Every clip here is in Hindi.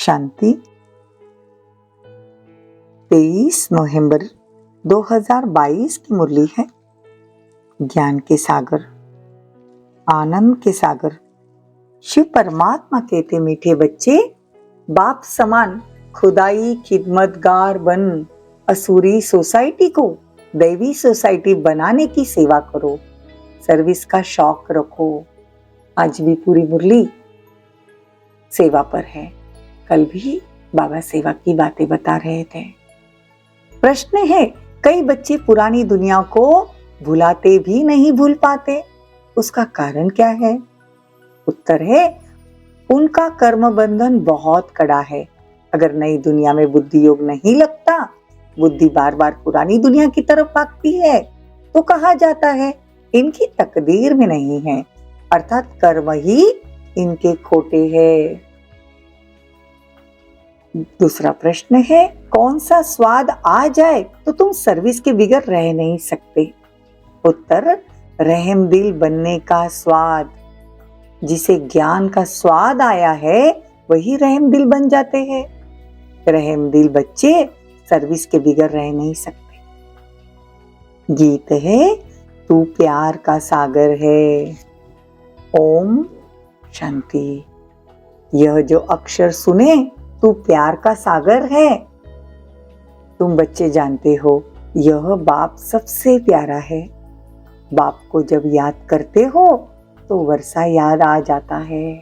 शांति 23 नवंबर 2022 की मुरली है। ज्ञान के सागर, आनंद के सागर। शिव परमात्मा कहते, मीठे बच्चे, बाप समान खुदाई खिदमतगार बन असुरी सोसाइटी को दैवी सोसाइटी बनाने की सेवा करो। सर्विस का शौक रखो। आज भी पूरी मुरली सेवा पर है। कल भी बाबा सेवा की बातें बता रहे थे। प्रश्न है, कई बच्चे पुरानी दुनिया को भुलाते भी नहीं भूल पाते, उसका कारण क्या है? उत्तर है, उनका कर्म बंधन बहुत कड़ा है। अगर नई दुनिया में बुद्धि योग नहीं लगता, बुद्धि बार बार पुरानी दुनिया की तरफ भागती है, तो कहा जाता है इनकी तकदीर में नहीं है, अर्थात कर्म ही इनके खोटे हैं। दूसरा प्रश्न है, कौन सा स्वाद आ जाए तो तुम सर्विस के बिगड़ रह नहीं सकते? उत्तर, रहम दिल बनने का स्वाद। जिसे ज्ञान का स्वाद आया है वही रहम दिल बन जाते हैं। रहम दिल बच्चे सर्विस के बिगड़ रह नहीं सकते। गीत है, तू प्यार का सागर है। ओम शांति। यह जो अक्षर सुने, तू प्यार का सागर है। तुम बच्चे जानते हो, यह बाप सबसे प्यारा है। बाप को जब याद करते हो तो वर्षा याद आ जाता है।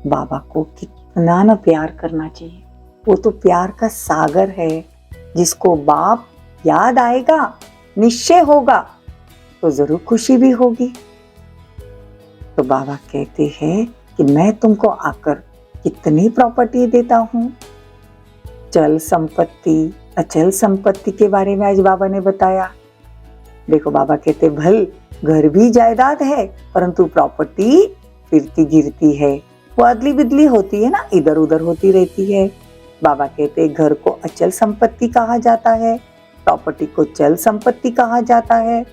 बाबा को कितना न प्यार करना चाहिए। वो तो प्यार का सागर है। जिसको बाप याद आएगा, निश्चय होगा, तो जरूर खुशी भी होगी। तो बाबा कहते हैं कि मैं तुमको आकर कितनी प्रॉपर्टी देता हूँ। चल संपत्ति, अचल संपत्ति के बारे में आज बाबा ने बताया। देखो, बाबा कहते, भल घर भी जायदाद है, परंतु प्रॉपर्टी फिरती गिरती है। वो अदली बिदली होती है ना, इधर उधर होती रहती है। बाबा कहते, घर को अचल संपत्ति कहा जाता है, प्रॉपर्टी को चल संपत्ति कहा जाता है।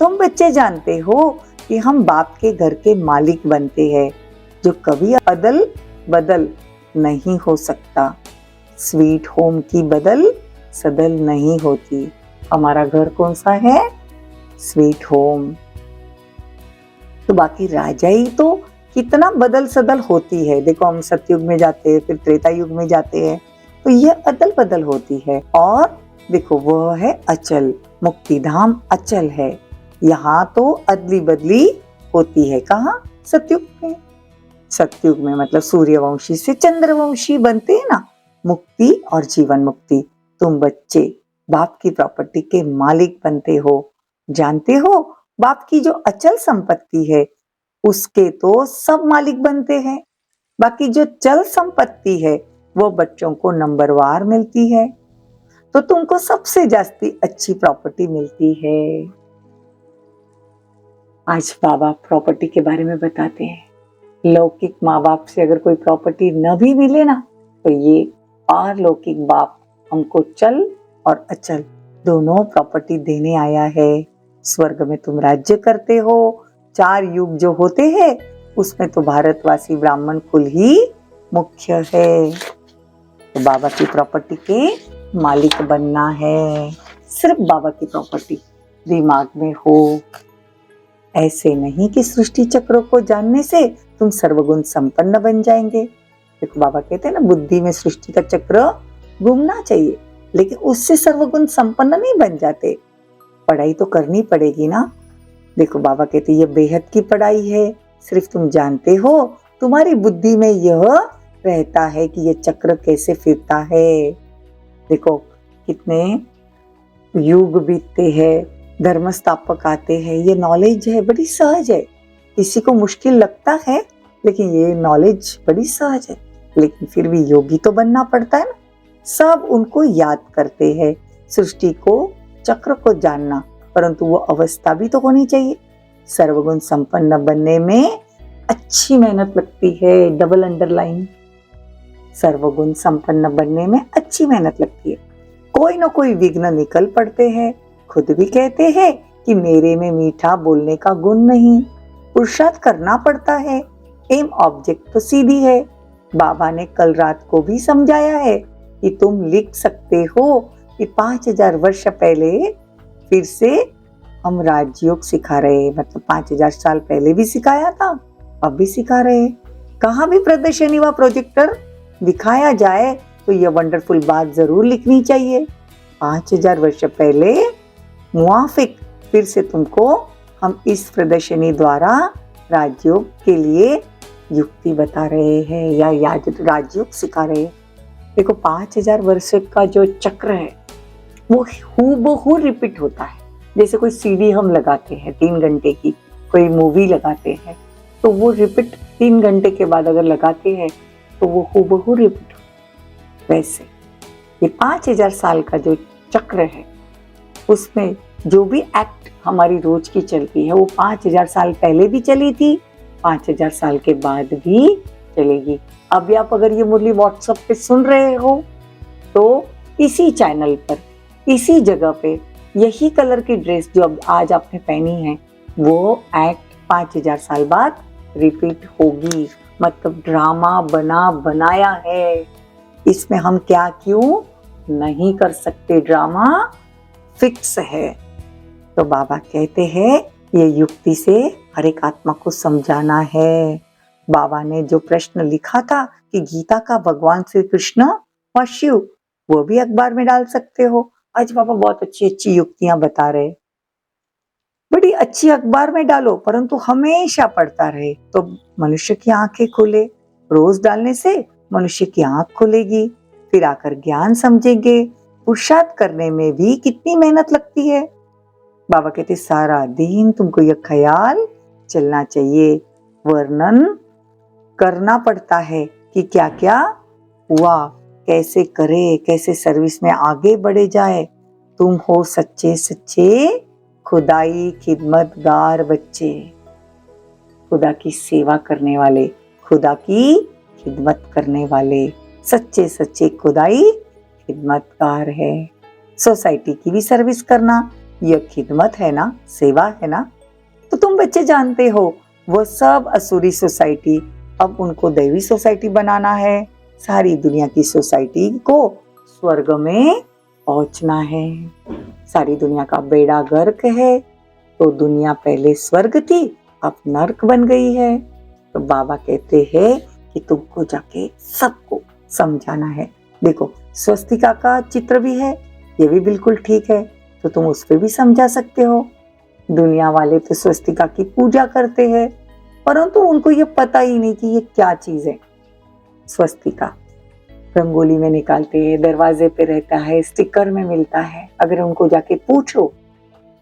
तुम बच्चे जानते हो कि हम बाप के घर के मालिक बनते हैं, जो कभी अदल बदल नहीं हो सकता। स्वीट होम की बदल सदल नहीं होती। हमारा घर कौन सा है? Sweet home. तो बाकी राजाई तो कितना बदल सदल होती है। देखो, हम सतयुग में जाते हैं, फिर त्रेता युग में जाते हैं, तो यह अदल बदल होती है। और देखो, वह है अचल, मुक्ति धाम अचल है। यहाँ तो अदली बदली होती है। कहाँ? सतयुग में। सतयुग में मतलब सूर्यवंशी से चंद्रवंशी बनते हैं ना, मुक्ति और जीवन मुक्ति। तुम बच्चे बाप की प्रॉपर्टी के मालिक बनते हो। जानते हो, बाप की जो अचल संपत्ति है उसके तो सब मालिक बनते हैं। बाकी जो चल संपत्ति है वो बच्चों को नंबरवार मिलती है। तो तुमको सबसे जास्ती अच्छी प्रॉपर्टी मिलती है। आज बाबा प्रॉपर्टी के बारे में बताते हैं। लौकिक माँ बाप से अगर कोई प्रॉपर्टी न भी मिले ना, तो ये पारलौकिक बाप हमको चल और अचल दोनों प्रॉपर्टी देने आया है। स्वर्ग में तुम राज्य करते हो। 4 युग जो होते हैं उसमें तो भारतवासी ब्राह्मण कुल ही मुख्य है। तो बाबा की प्रॉपर्टी के मालिक बनना है। सिर्फ बाबा की प्रॉपर्टी दिमाग में हो। ऐसे नहीं कि सृष्टि चक्रों को जानने से तुम सर्वगुण संपन्न बन जाएंगे। देखो, बाबा कहते हैं ना, बुद्धि में सृष्टि का चक्र घूमना चाहिए, लेकिन उससे सर्वगुण संपन्न नहीं बन जाते। पढ़ाई तो करनी पड़ेगी ना। देखो, बाबा कहते हैं, ये बेहद की पढ़ाई है। सिर्फ तुम जानते हो, तुम्हारी बुद्धि में यह रहता है कि ये चक्र कैसे फिरता है। देखो, कितने युग बीतते हैं, धर्म स्थापक आते हैं। ये नॉलेज है, बड़ी सहज है। किसी को मुश्किल लगता है, लेकिन ये नॉलेज बड़ी सहज है। लेकिन फिर भी योगी तो बनना पड़ता है ना। सब उनको याद करते हैं, सृष्टि को, चक्र को जानना, परंतु वो अवस्था भी तो होनी चाहिए। सर्वगुण संपन्न बनने में अच्छी मेहनत लगती है। Double underline. सर्वगुण संपन्न बनने में अच्छी मेहनत लगती है। कोई ना कोई विघ्न निकल पड़ते हैं। खुद भी कहते हैं कि मेरे में मीठा बोलने का गुण नहीं। पुरुषार्थ करना पड़ता है। एम ऑब्जेक्ट तो सीधी है, बाबा ने कल रात को भी समझाया है कि तुम लिख सकते हो कि 5000 वर्ष पहले फिर से हम राजयोग सिखा रहे, मतलब 5000 साल पहले भी सिखाया था, अब भी सिखा रहे। कहाँ भी प्रदर्शनी व प्रोजेक्टर दिखाया जाए तो यह वंडरफुल बात जरूर लिखनी चाहिए। 5000 वर्ष पहले मुआफिक फिर से तुमको हम इस प्रदर्शनी द्वारा राजयोग के लिए युक्ति बता रहे हैं या याद राजयोग सिखा रहे हैं। देखो 5000 वर्ष का जो चक्र है वो हूबहू रिपीट होता है। जैसे कोई सीडी हम लगाते हैं 3 घंटे की, कोई मूवी लगाते हैं तो वो रिपीट 3 घंटे के बाद अगर लगाते हैं तो वो हूबहू रिपीट होता है। वैसे ये 5000 साल का जो चक्र है उसमें जो भी एक्ट हमारी रोज की चलती है वो 5000 साल पहले भी चली थी, 5000 साल के बाद भी चलेगी। अभी आप अगर ये मुरली व्हाट्सएप पे सुन रहे हो तो इसी चैनल पर, इसी जगह पे यही कलर की ड्रेस जो अब आज आपने पहनी है वो एक्ट 5000 साल बाद रिपीट होगी। मतलब ड्रामा बनाया है, इसमें हम क्या क्यों नहीं कर सकते, ड्रामा फिक्स है। तो बाबा कहते हैं ये युक्ति से हर एक आत्मा को समझाना है। बाबा ने जो प्रश्न लिखा था कि गीता का भगवान श्री कृष्ण व शिव, वो भी अखबार में डाल सकते हो। आज बाबा बहुत अच्छी अच्छी युक्तियां बता रहे, बड़ी अच्छी अखबार में डालो परंतु हमेशा पढ़ता रहे तो मनुष्य की आंखें खुले। रोज डालने से मनुष्य की आंख खुलेगी, फिर आकर ज्ञान समझेंगे। पुरुषार्थ करने में भी कितनी मेहनत लगती है। बाबा कहते सारा दिन तुमको यह ख्याल चलना चाहिए, वर्णन करना पड़ता है कि क्या क्या हुआ, कैसे करे, कैसे सर्विस में आगे बढ़े जाए। तुम हो सच्चे सच्चे खुदाई खिदमतगार बच्चे, खुदा की सेवा करने वाले, खुदा की खिदमत करने वाले, सच्चे सच्चे खुदाई खिदमतगार है। सोसाइटी की भी सर्विस करना यह खिदमत है ना, सेवा है ना। तो तुम बच्चे जानते हो वो सब असुरी सोसाइटी, अब उनको दैवी सोसाइटी बनाना है। सारी दुनिया की सोसाइटी को स्वर्ग में पहुंचना है। सारी दुनिया का बेड़ा गर्क है, तो दुनिया पहले स्वर्ग थी अब नर्क बन गई है। तो बाबा कहते हैं कि तुमको जाके सबको समझाना है। देखो स्वस्तिका का चित्र भी है, ये भी बिल्कुल ठीक है, तो तुम उस पर भी समझा सकते हो। दुनिया वाले तो स्वस्तिका की पूजा करते हैं परंतु उनको ये पता ही नहीं कि ये क्या चीज है। स्वस्तिका रंगोली में निकालते हैं, दरवाजे पे रहता है, स्टिकर में मिलता है। अगर उनको जाके पूछो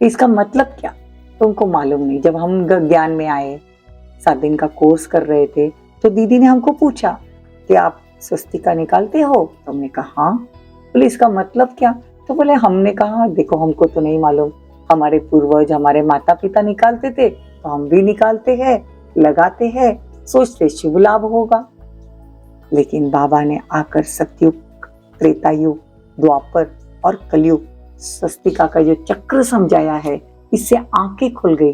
इसका मतलब क्या, तो उनको मालूम नहीं। जब हम ज्ञान में आए, 7 दिन का कोर्स कर रहे थे, तो दीदी ने हमको पूछा कि आप स्वस्तिका निकालते हो? तो हमने कहा हाँ। बोले इसका मतलब क्या? तो बोले हमने कहा देखो हमको तो नहीं मालूम, हमारे पूर्वज हमारे माता पिता निकालते थे तो हम भी निकालते हैं, लगाते हैं, सोचते शुभ लाभ होगा। लेकिन बाबा ने आकर सतयुग, त्रेता युग, द्वापर और कलयुग स्वस्तिका का जो चक्र समझाया है, इससे आंखें खुल गई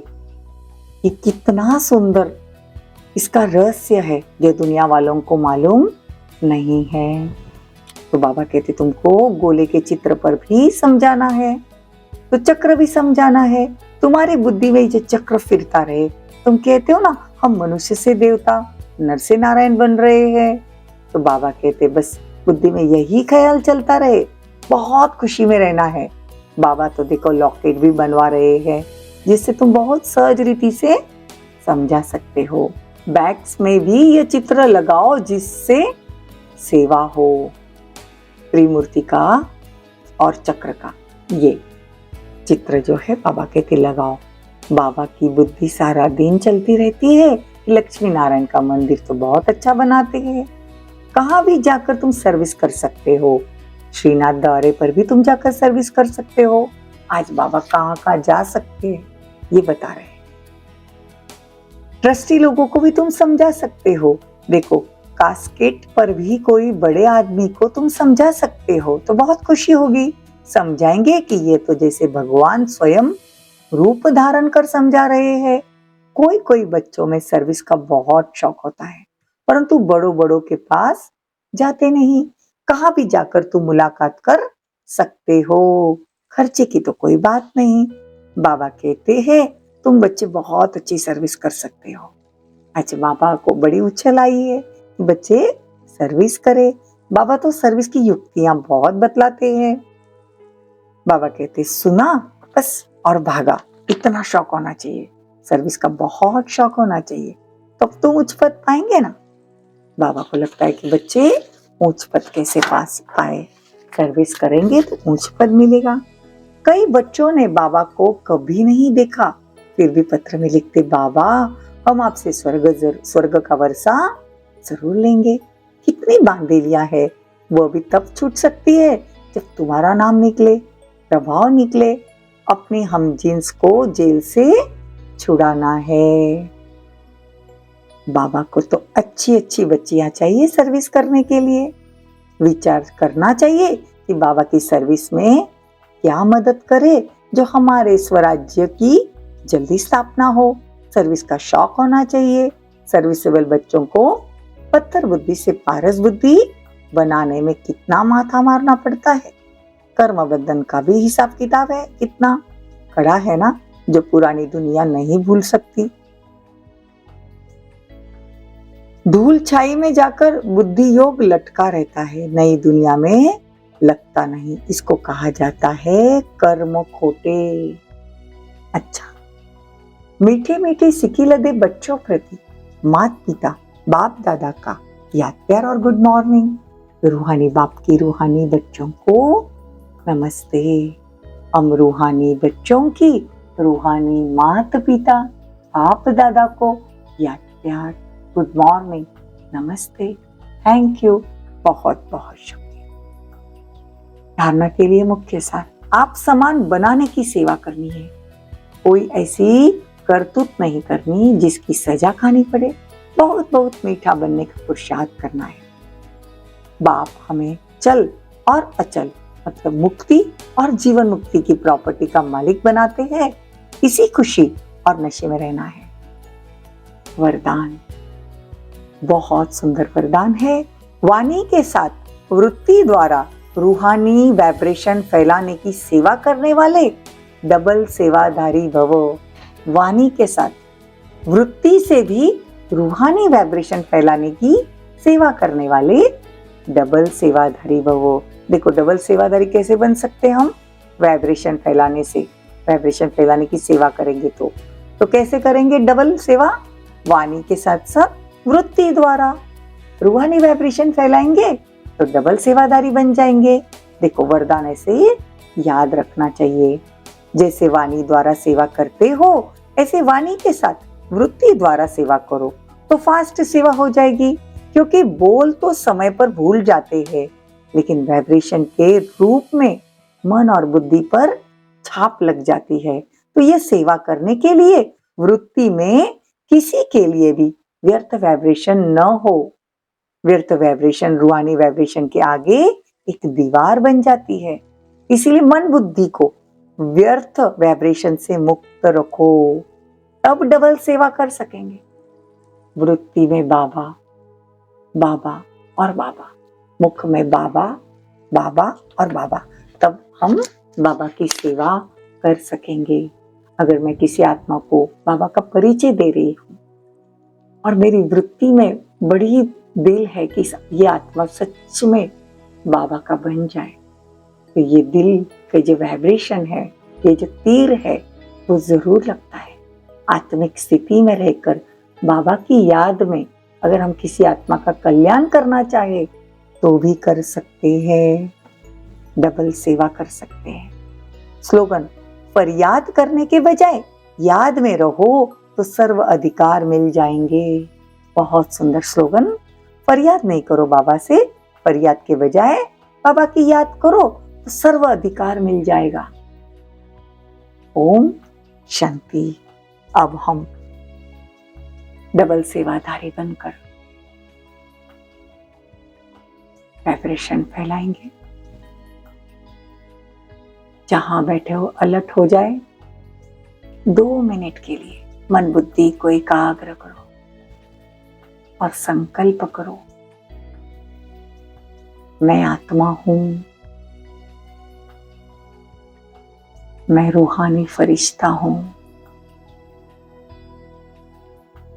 कि कितना सुंदर इसका रहस्य है जो दुनिया वालों को मालूम नहीं है। तो बाबा कहते तुमको गोले के चित्र पर भी समझाना है, तो चक्र भी समझाना है। तुम्हारी बुद्धि में जो चक्र फिरता रहे, तुम कहते हो ना हम मनुष्य से देवता, नर से नारायण बन रहे हैं, तो बाबा कहते बस बुद्धि में यही ख्याल चलता रहे, बहुत खुशी में रहना है। बाबा तो देखो लॉकेट भी बनवा रहे हैं जिससे तुम बहुत सहज रीति से समझा सकते हो। बैग्स में भी ये चित्र लगाओ जिससे सेवा हो, त्रिमूर्ति का और चक्र का ये चित्र जो है बाबा कहते लगाओ। बाबा की बुद्धि सारा दिन चलती रहती है, लक्ष्मी नारायण का मंदिर तो बहुत अच्छा बनाते हैं, कहाँ भी जाकर तुम सर्विस कर सकते हो। श्रीनाथ दौरे पर भी तुम जाकर सर्विस कर सकते हो। आज बाबा कहाँ कहाँ जा सकते हैं ये बता रहे हैं। ट्रस्टी लोगों को भी तुम समझा सकते हो। देखो कास्केट पर भी कोई बड़े आदमी को तुम समझा सकते हो तो बहुत खुशी होगी। समझाएंगे कि ये तो जैसे भगवान स्वयं रूप धारण कर समझा रहे हैं। कोई कोई बच्चों में सर्विस का बहुत शौक होता है परंतु बड़ों बड़ों के पास जाते नहीं। कहाँ भी जाकर तुम मुलाकात कर सकते हो, खर्चे की तो कोई बात नहीं। बाबा कहते हैं तुम बच्चे बहुत अच्छी सर्विस कर सकते हो। आज बाबा को बड़ी उछल आई है कि बच्चे सर्विस करे। बाबा तो सर्विस की युक्तियां बहुत बतलाते हैं। बाबा कहते सुना बस और भागा, इतना शौक होना चाहिए, सर्विस का बहुत शौक होना चाहिए, तब तो उच्च पद पाएंगे ना। बाबा को लगता है कि बच्चे उच्च पद कैसे पास पाए, सर्विस करेंगे तो उच्च पद मिलेगा। कई बच्चों ने बाबा को कभी नहीं देखा, फिर भी पत्र में लिखते बाबा हम आपसे स्वर्ग का वर्षा जरूर लेंगे। कितनी बांधेलियां है, वो भी तब छूट सकती है जब तुम्हारा नाम निकले, प्रभाव निकले। अपने हम जिन्स को जेल से छुड़ाना है। बाबा को तो अच्छी अच्छी बच्चियां चाहिए सर्विस करने के लिए। विचार करना चाहिए कि बाबा की सर्विस में क्या मदद करे जो हमारे स्वराज्य की जल्दी स्थापना हो। सर्विस का शौक होना चाहिए। सर्विसेबल बच्चों को पत्थर बुद्धि से पारस बुद्धि बनाने में कितना माथा मारना पड़ता है। कर्म बंधन का भी हिसाब किताब है, कितना कड़ा है ना, जो पुरानी दुनिया नहीं भूल सकती। धूल छाई में जाकर बुद्धि योग लटका रहता है, नई दुनिया में लगता नहीं। इसको कहा जाता है कर्म खोटे। अच्छा, मीठे मीठे सिकी लदे बच्चों प्रति माता पिता बाप दादा का याद प्यार और गुड मॉर्निंग। रूहानी बाप की रूहानी बच्चों को नमस्ते। हम रूहानी बच्चों की रूहानी माता पिता बाप दादा को याद प्यार गुड मॉर्निंग, नमस्ते, थैंक यू, बहुत बहुत शुक्रिया। धारणा के लिए मुख्य सार, आप समान बनाने की सेवा करनी है। कोई ऐसी करतूत नहीं करनी जिसकी सजा खानी पड़े। बहुत बहुत मीठा बनने का पुरुषार्थ करना है। बाप हमें चल और अचल मतलब मुक्ति और जीवन मुक्ति की प्रॉपर्टी का मालिक बनाते हैं। इसी खुशी और नशे में रहना है। वरदान, बहुत सुंदर वरदान है। वाणी के साथ वृत्ति द्वारा रूहानी वाइब्रेशन फैलाने की सेवा करने वाले डबल सेवाधारी भवो। वाणी के साथ वृत्ति से भी रूहानी वाइब्रेशन फैलाने की सेवा करने वाले डबल सेवाधारी भवो। देखो डबल सेवाधारी कैसे बन सकते हम, वाइब्रेशन फैलाने से। वाइब्रेशन फैलाने की सेवा करेंगे तो कैसे करेंगे डबल सेवा, वाणी के साथ साथ वृत्ति द्वारा रूहानी वाइब्रेशन फैलाएंगे तो डबल सेवादारी बन जाएंगे। देखो वरदान ऐसे याद रखना चाहिए, जैसे वाणी द्वारा सेवा करते हो ऐसे वाणी के साथ वृत्ति द्वारा सेवा करो तो फास्ट सेवा हो जाएगी। क्योंकि बोल तो समय पर भूल जाते हैं, लेकिन वाइब्रेशन के रूप में मन और बुद्धि पर छाप लग जाती है। तो यह सेवा करने के लिए वृत्ति में किसी के लिए भी व्यर्थ वाइब्रेशन न हो। व्यर्थ वाइब्रेशन रूहानी वाइब्रेशन के आगे एक दीवार बन जाती है। इसीलिए मन बुद्धि को व्यर्थ वाइब्रेशन से मुक्त रखो, तब डबल सेवा कर सकेंगे। वृत्ति में बाबा बाबा और बाबा, मुख में बाबा बाबा और बाबा, तब हम बाबा की सेवा कर सकेंगे। अगर मैं किसी आत्मा को बाबा का परिचय दे रही हूँ और मेरी वृत्ति में बड़ी दिल है कि ये आत्मा सच में बाबा का बन जाए, तो ये दिल के जो वाइब्रेशन है, ये जो तीर है, वो जरूर लगता है। आत्मिक स्थिति में रहकर बाबा की याद में अगर हम किसी आत्मा का कल्याण करना चाहे तो भी कर सकते हैं, डबल सेवा कर सकते हैं। स्लोगन, फरियाद करने के बजाय याद में रहो तो सर्व अधिकार मिल जाएंगे। बहुत सुंदर स्लोगन। फरियाद नहीं करो बाबा से, फरियाद के बजाय बाबा की याद करो तो सर्व अधिकार मिल जाएगा। ओम शांति। अब हम डबल सेवाधारी बनकर वाइब्रेशन फैलाएंगे। जहां बैठे हो अलर्ट हो जाए। 2 मिनट के लिए मन बुद्धि को एकाग्र करो। और संकल्प करो, मैं आत्मा हूं, मैं रूहानी फरिश्ता हूं।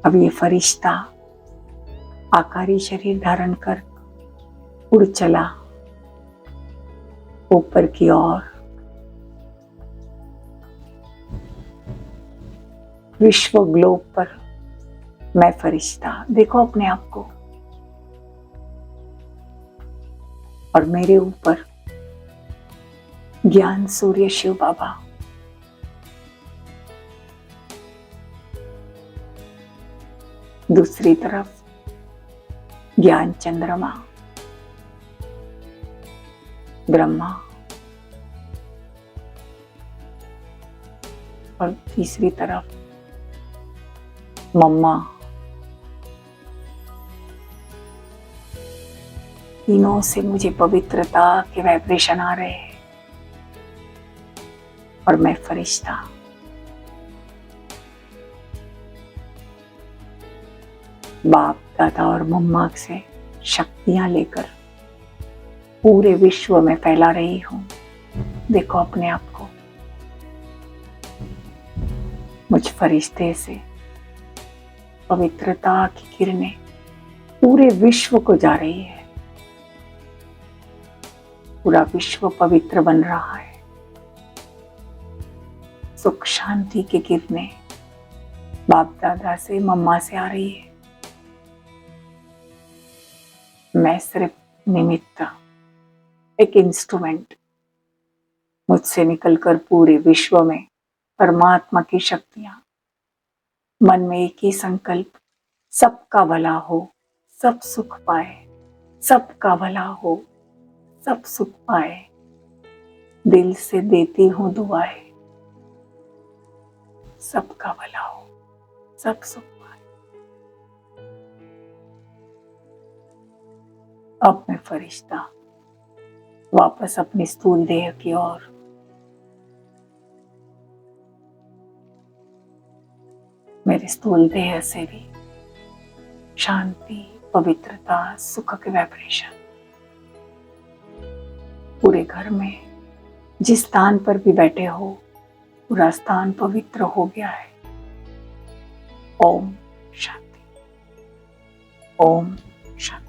अब ये फरिश्ता आकारी शरीर धारण कर उड़ चला ऊपर की ओर, विश्व ग्लोब पर। मैं फरिश्ता, देखो अपने आप को, और मेरे ऊपर ज्ञान सूर्य शिव बाबा, दूसरी तरफ ज्ञान चंद्रमा ब्रह्मा, और तीसरी तरफ मम्मा। तीनों से मुझे पवित्रता के वाइब्रेशन आ रहे हैं, और मैं फरिश्ता। बाप दादा और मम्मा से शक्तियां लेकर पूरे विश्व में फैला रही हूं। देखो अपने आप को, मुझ फरिश्ते से पवित्रता की किरणें पूरे विश्व को जा रही है। पूरा विश्व पवित्र बन रहा है। सुख शांति की किरणें बाप दादा से मम्मा से आ रही है। मैं सिर्फ निमित्त, एक इंस्ट्रूमेंट। मुझसे निकलकर पूरे विश्व में परमात्मा की शक्तियां, मन में एक ही संकल्प, सबका भला हो, सब सुख पाए, सबका भला हो, सब सुख पाए। दिल से देती हूं दुआएं, सबका भला हो, सब सुख पाए। अब मैं फरिश्ता वापस अपनी स्थूल देह की ओर। मेरे स्थूल देह से भी शांति, पवित्रता, सुख के वाइब्रेशन पूरे घर में, जिस स्थान पर भी बैठे हो, पूरा स्थान पवित्र हो गया है। ओम शांति, ओम शांति।